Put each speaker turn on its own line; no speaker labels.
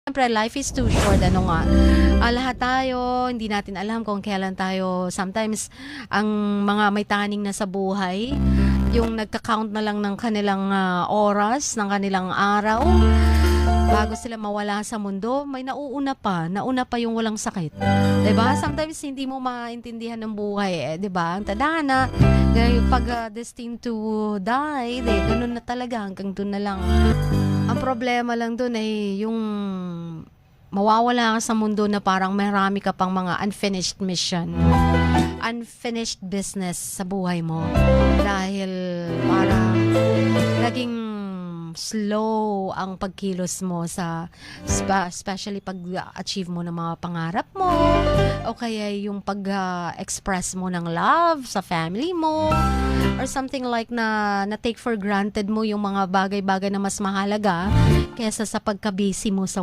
Siyempre, life is too short. Ano nga, lahat tayo, hindi natin alam kung kailan tayo, sometimes, ang mga may taning na sa buhay, yung nagka-count na lang ng kanilang oras, ng kanilang araw, bago sila mawala sa mundo, may nauna pa yung walang sakit. 'Di ba? Sometimes hindi mo maintindihan ng buhay, 'di ba? Ang tadhana, pag destined to die, ganun na talaga, hanggang doon na lang. Ang problema lang doon ay yung mawawala ka sa mundo na parang marami ka pang mga unfinished mission, unfinished business sa buhay mo. Dahil parang naging slow ang pagkilos mo sa especially pag-achieve mo ng mga pangarap mo, o kaya yung pag-express mo ng love sa family mo, or something like na take for granted mo yung mga bagay-bagay na mas mahalaga kaysa sa pagka-busy mo sa